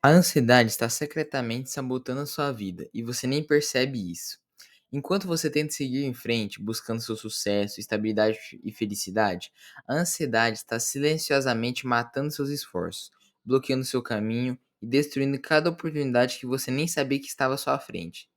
A ansiedade está secretamente sabotando a sua vida e você nem percebe isso. Enquanto você tenta seguir em frente, buscando seu sucesso, estabilidade e felicidade, a ansiedade está silenciosamente matando seus esforços, bloqueando seu caminho e destruindo cada oportunidade que você nem sabia que estava à sua frente.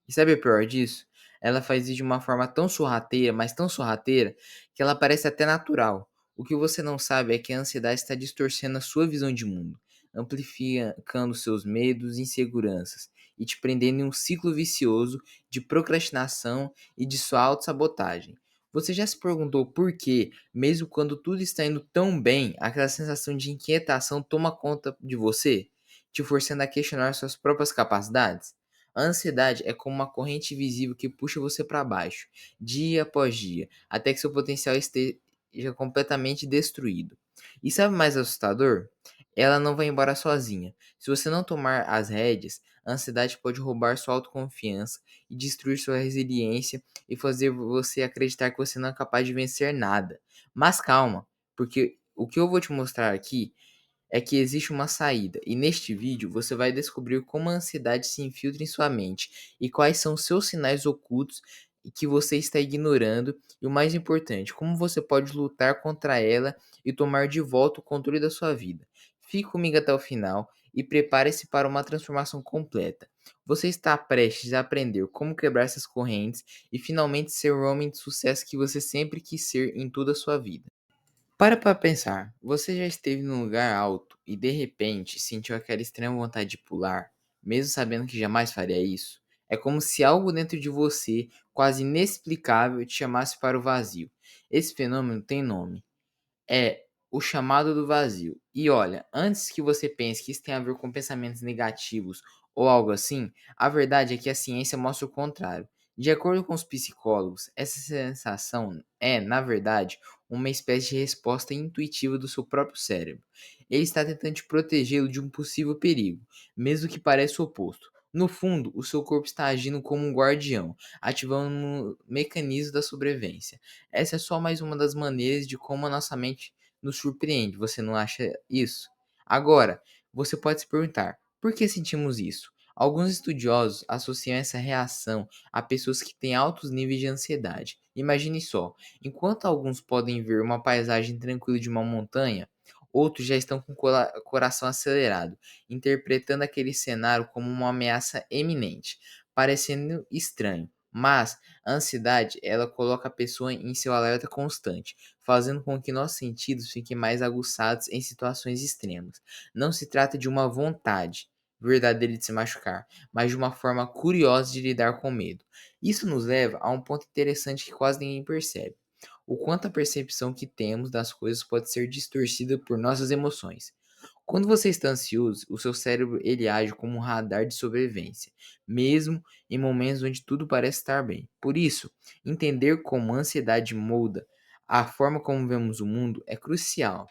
E sabe o pior disso? Ela faz isso de uma forma tão sorrateira, mas tão sorrateira, que ela parece até natural. O que você não sabe é que a ansiedade está distorcendo a sua visão de mundo, amplificando seus medos e inseguranças e te prendendo em um ciclo vicioso de procrastinação e de sua autossabotagem. Você já se perguntou por que, mesmo quando tudo está indo tão bem, aquela sensação de inquietação toma conta de você, te forçando a questionar suas próprias capacidades? A ansiedade é como uma corrente invisível que puxa você para baixo, dia após dia, até que seu potencial esteja completamente destruído. E sabe o mais assustador? Ela não vai embora sozinha. Se você não tomar as rédeas, a ansiedade pode roubar sua autoconfiança e destruir sua resiliência e fazer você acreditar que você não é capaz de vencer nada. Mas calma, porque o que eu vou te mostrar aqui é que existe uma saída, e neste vídeo você vai descobrir como a ansiedade se infiltra em sua mente e quais são os seus sinais ocultos e que você está ignorando, e o mais importante, como você pode lutar contra ela e tomar de volta o controle da sua vida. Fique comigo até o final e prepare-se para uma transformação completa. Você está prestes a aprender como quebrar essas correntes e finalmente ser o homem de sucesso que você sempre quis ser em toda a sua vida. Para pensar, você já esteve num lugar alto e de repente sentiu aquela extrema vontade de pular, mesmo sabendo que jamais faria isso? É como se algo dentro de você, quase inexplicável, te chamasse para o vazio. Esse fenômeno tem nome. É o chamado do vazio. E olha, antes que você pense que isso tem a ver com pensamentos negativos ou algo assim, a verdade é que a ciência mostra o contrário. De acordo com os psicólogos, essa sensação é, na verdade, uma espécie de resposta intuitiva do seu próprio cérebro. Ele está tentando te protegê-lo de um possível perigo, mesmo que pareça o oposto. No fundo, o seu corpo está agindo como um guardião, ativando um mecanismo da sobrevivência. Essa é só mais uma das maneiras de como a nossa mente nos surpreende, você não acha isso? Agora, você pode se perguntar: por que sentimos isso? Alguns estudiosos associam essa reação a pessoas que têm altos níveis de ansiedade. Imagine só, enquanto alguns podem ver uma paisagem tranquila de uma montanha, outros já estão com o coração acelerado, interpretando aquele cenário como uma ameaça eminente, parecendo estranho. Mas a ansiedade, ela coloca a pessoa em seu alerta constante, fazendo com que nossos sentidos fiquem mais aguçados em situações extremas. Não se trata de uma vontade verdadeira de se machucar, mas de uma forma curiosa de lidar com o medo. Isso nos leva a um ponto interessante que quase ninguém percebe. O quanto a percepção que temos das coisas pode ser distorcida por nossas emoções. Quando você está ansioso, o seu cérebro ele age como um radar de sobrevivência, mesmo em momentos onde tudo parece estar bem. Por isso, entender como a ansiedade molda a forma como vemos o mundo é crucial.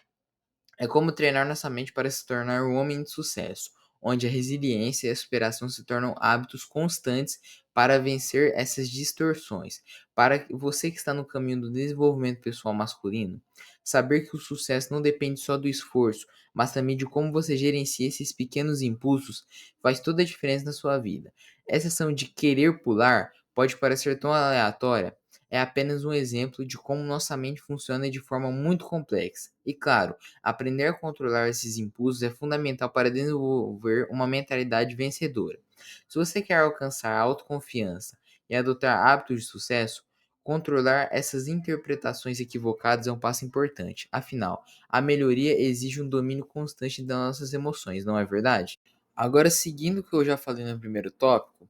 É como treinar nossa mente para se tornar um homem de sucesso, onde a resiliência e a superação se tornam hábitos constantes para vencer essas distorções. Para você que está no caminho do desenvolvimento pessoal masculino, saber que o sucesso não depende só do esforço, mas também de como você gerencia esses pequenos impulsos, faz toda a diferença na sua vida. Essa ação de querer pular pode parecer tão aleatória, é apenas um exemplo de como nossa mente funciona de forma muito complexa. E claro, aprender a controlar esses impulsos é fundamental para desenvolver uma mentalidade vencedora. Se você quer alcançar a autoconfiança e adotar hábitos de sucesso, controlar essas interpretações equivocadas é um passo importante. Afinal, a melhoria exige um domínio constante das nossas emoções, não é verdade? Agora, seguindo o que eu já falei no primeiro tópico,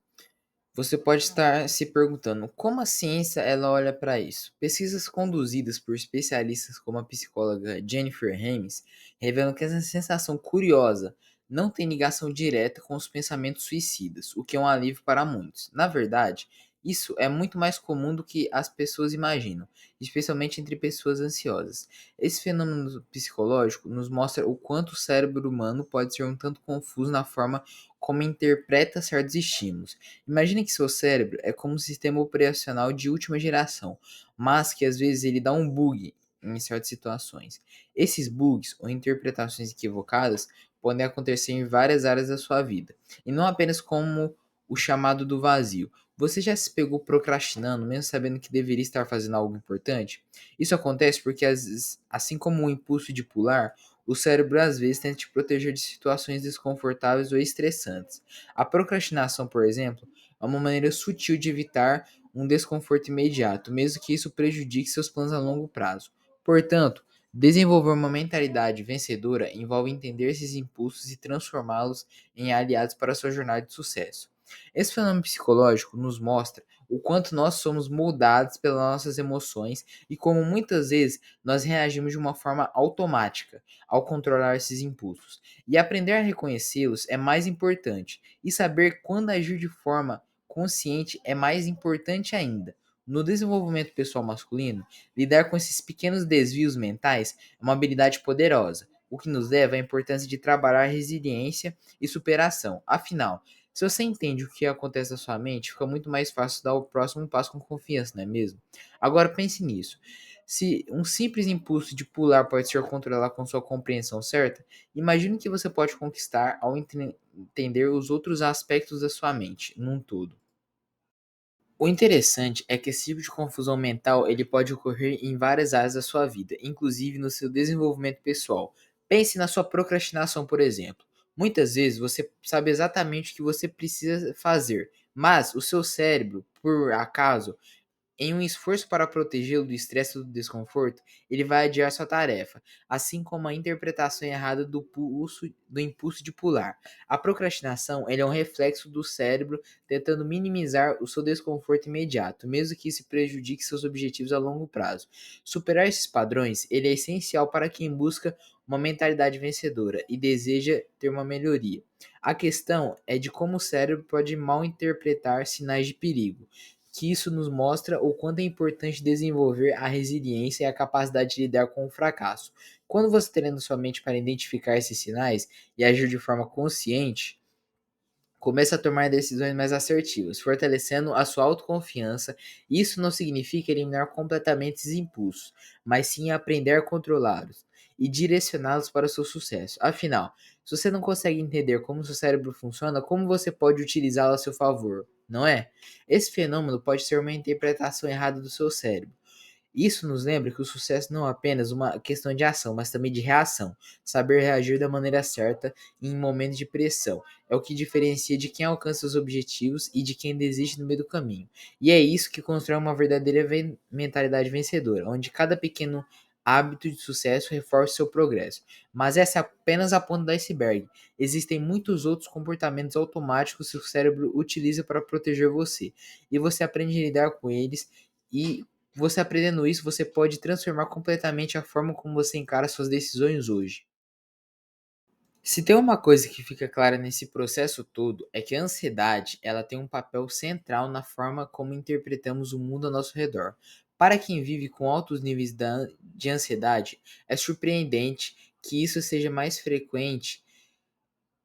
você pode estar se perguntando como a ciência ela olha para isso. Pesquisas conduzidas por especialistas como a psicóloga Jennifer Hames revelam que essa sensação curiosa não tem ligação direta com os pensamentos suicidas, o que é um alívio para muitos. Na verdade, isso é muito mais comum do que as pessoas imaginam, especialmente entre pessoas ansiosas. Esse fenômeno psicológico nos mostra o quanto o cérebro humano pode ser um tanto confuso na forma como interpreta certos estímulos. Imagine que seu cérebro é como um sistema operacional de última geração, mas que às vezes ele dá um bug em certas situações. Esses bugs ou interpretações equivocadas podem acontecer em várias áreas da sua vida, e não apenas como o chamado do vazio. Você já se pegou procrastinando, mesmo sabendo que deveria estar fazendo algo importante? Isso acontece porque, às vezes, assim como o impulso de pular, o cérebro às vezes tenta te proteger de situações desconfortáveis ou estressantes. A procrastinação, por exemplo, é uma maneira sutil de evitar um desconforto imediato, mesmo que isso prejudique seus planos a longo prazo. Portanto, desenvolver uma mentalidade vencedora envolve entender esses impulsos e transformá-los em aliados para a sua jornada de sucesso. Esse fenômeno psicológico nos mostra o quanto nós somos moldados pelas nossas emoções e como muitas vezes nós reagimos de uma forma automática ao controlar esses impulsos. E aprender a reconhecê-los é mais importante, e saber quando agir de forma consciente é mais importante ainda. No desenvolvimento pessoal masculino, lidar com esses pequenos desvios mentais é uma habilidade poderosa, o que nos leva à importância de trabalhar resiliência e superação. Afinal, se você entende o que acontece na sua mente, fica muito mais fácil dar o próximo passo com confiança, não é mesmo? Agora pense nisso. Se um simples impulso de pular pode ser controlado com sua compreensão certa, imagine o que você pode conquistar ao entender os outros aspectos da sua mente, num todo. O interessante é que esse tipo de confusão mental ele pode ocorrer em várias áreas da sua vida, inclusive no seu desenvolvimento pessoal. Pense na sua procrastinação, por exemplo. Muitas vezes você sabe exatamente o que você precisa fazer, mas o seu cérebro, por acaso, em um esforço para protegê-lo do estresse ou do desconforto, ele vai adiar sua tarefa, assim como a interpretação errada do impulso de pular. A procrastinação ele é um reflexo do cérebro tentando minimizar o seu desconforto imediato, mesmo que isso prejudique seus objetivos a longo prazo. Superar esses padrões ele é essencial para quem busca uma mentalidade vencedora e deseja ter uma melhoria. A questão é de como o cérebro pode mal interpretar sinais de perigo, que isso nos mostra o quanto é importante desenvolver a resiliência e a capacidade de lidar com o fracasso. Quando você treina sua mente para identificar esses sinais e agir de forma consciente, comece a tomar decisões mais assertivas, fortalecendo a sua autoconfiança. Isso não significa eliminar completamente esses impulsos, mas sim aprender a controlá-los e direcioná-los para o seu sucesso. Afinal, se você não consegue entender como seu cérebro funciona, como você pode utilizá-lo a seu favor, não é? Esse fenômeno pode ser uma interpretação errada do seu cérebro. Isso nos lembra que o sucesso não é apenas uma questão de ação, mas também de reação. Saber reagir da maneira certa em momentos de pressão é o que diferencia de quem alcança os objetivos e de quem desiste no meio do caminho. E é isso que constrói uma verdadeira mentalidade vencedora, onde cada pequeno hábito de sucesso reforça o seu progresso. Mas essa é apenas a ponta do iceberg. Existem muitos outros comportamentos automáticos que o cérebro utiliza para proteger você, e você aprende a lidar com eles. E você aprendendo isso, você pode transformar completamente a forma como você encara suas decisões hoje. Se tem uma coisa que fica clara nesse processo todo, é que a ansiedade, ela tem um papel central na forma como interpretamos o mundo ao nosso redor. Para quem vive com altos níveis de ansiedade, é surpreendente que isso seja mais frequente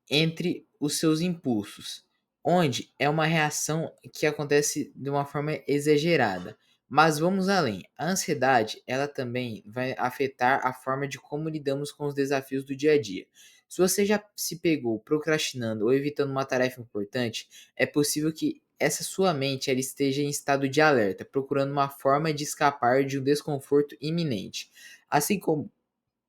entre os seus impulsos, onde é uma reação que acontece de uma forma exagerada. Mas vamos além. A ansiedade, ela também vai afetar a forma de como lidamos com os desafios do dia a dia. Se você já se pegou procrastinando ou evitando uma tarefa importante, é possível que essa sua mente ela esteja em estado de alerta, procurando uma forma de escapar de um desconforto iminente. Assim como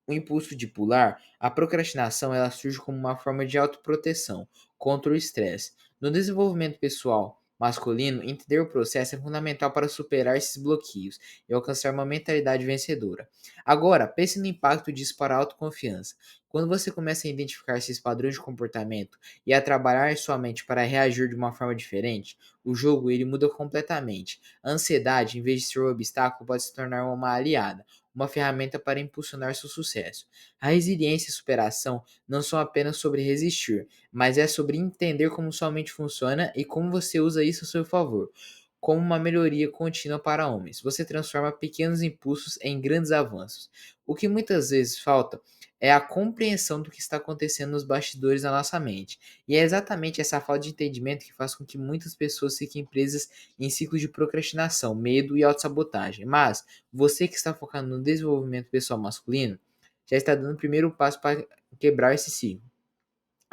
o impulso de pular, a procrastinação ela surge como uma forma de autoproteção contra o estresse. No desenvolvimento pessoal masculino, entender o processo é fundamental para superar esses bloqueios e alcançar uma mentalidade vencedora. Agora, pense no impacto disso para a autoconfiança. Quando você começa a identificar esses padrões de comportamento e a trabalhar em sua mente para reagir de uma forma diferente, o jogo ele muda completamente. A ansiedade, em vez de ser um obstáculo, pode se tornar uma aliada, uma ferramenta para impulsionar seu sucesso. A resiliência e superação não são apenas sobre resistir, mas é sobre entender como sua mente funciona e como você usa isso a seu favor. Como uma melhoria contínua para homens, você transforma pequenos impulsos em grandes avanços. O que muitas vezes falta é a compreensão do que está acontecendo nos bastidores da nossa mente. E é exatamente essa falta de entendimento que faz com que muitas pessoas fiquem presas em ciclos de procrastinação, medo e autossabotagem. Mas você que está focando no desenvolvimento pessoal masculino, já está dando o primeiro passo para quebrar esse ciclo.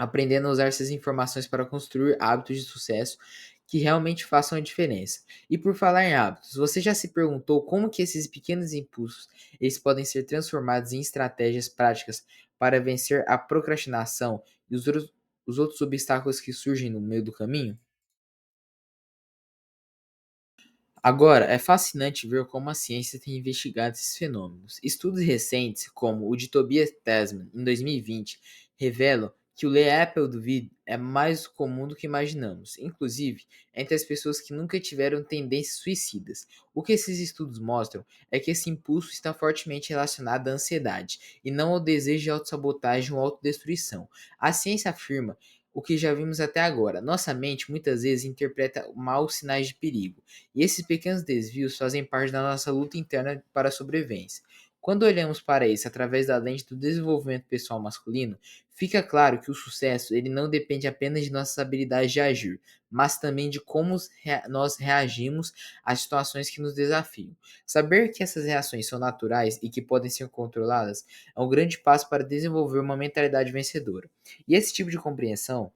aprendendo a usar essas informações para construir hábitos de sucesso que realmente façam a diferença. E por falar em hábitos, você já se perguntou como que esses pequenos impulsos eles podem ser transformados em estratégias práticas para vencer a procrastinação e os outros obstáculos que surgem no meio do caminho? Agora, é fascinante ver como a ciência tem investigado esses fenômenos. Estudos recentes, como o de Tobias Tesman, em 2020, revelam que o ler Apple do vídeo é mais comum do que imaginamos, inclusive entre as pessoas que nunca tiveram tendências suicidas. O que esses estudos mostram é que esse impulso está fortemente relacionado à ansiedade e não ao desejo de autossabotagem ou autodestruição. A ciência afirma o que já vimos até agora. Nossa mente muitas vezes interpreta mal os sinais de perigo e esses pequenos desvios fazem parte da nossa luta interna para a sobrevivência. Quando olhamos para isso através da lente do desenvolvimento pessoal masculino, fica claro que o sucesso ele não depende apenas de nossas habilidades de agir, mas também de como nós reagimos às situações que nos desafiam. Saber que essas reações são naturais e que podem ser controladas é um grande passo para desenvolver uma mentalidade vencedora. E esse tipo de compreensão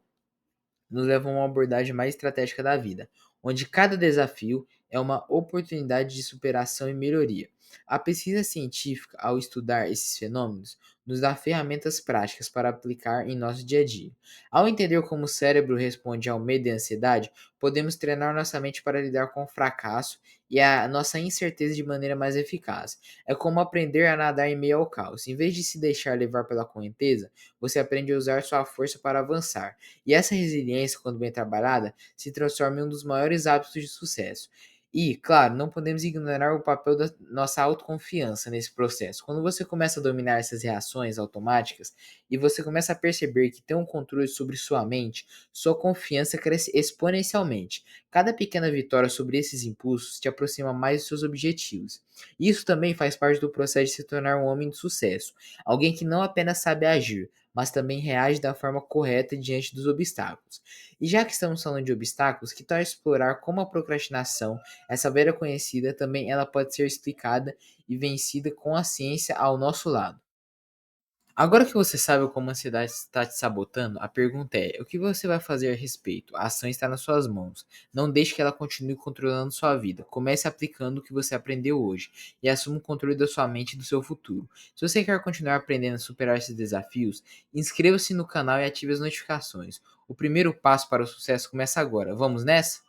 nos leva a uma abordagem mais estratégica da vida, onde cada desafio é uma oportunidade de superação e melhoria. A pesquisa científica, ao estudar esses fenômenos, nos dá ferramentas práticas para aplicar em nosso dia a dia. Ao entender como o cérebro responde ao medo e à ansiedade, podemos treinar nossa mente para lidar com o fracasso e a nossa incerteza de maneira mais eficaz. É como aprender a nadar em meio ao caos. Em vez de se deixar levar pela correnteza, você aprende a usar sua força para avançar. E essa resiliência, quando bem trabalhada, se transforma em um dos maiores hábitos de sucesso. E, claro, não podemos ignorar o papel da nossa autoconfiança nesse processo. Quando você começa a dominar essas reações automáticas e você começa a perceber que tem um controle sobre sua mente, sua confiança cresce exponencialmente. Cada pequena vitória sobre esses impulsos te aproxima mais dos seus objetivos. Isso também faz parte do processo de se tornar um homem de sucesso, alguém que não apenas sabe agir, mas também reage da forma correta diante dos obstáculos. E já que estamos falando de obstáculos, que tal explorar como a procrastinação, essa velha conhecida, também ela pode ser explicada e vencida com a ciência ao nosso lado? Agora que você sabe como a ansiedade está te sabotando, a pergunta é: o que você vai fazer a respeito? A ação está nas suas mãos. Não deixe que ela continue controlando sua vida. Comece aplicando o que você aprendeu hoje e assuma o controle da sua mente e do seu futuro. Se você quer continuar aprendendo a superar esses desafios, inscreva-se no canal e ative as notificações. O primeiro passo para o sucesso começa agora. Vamos nessa?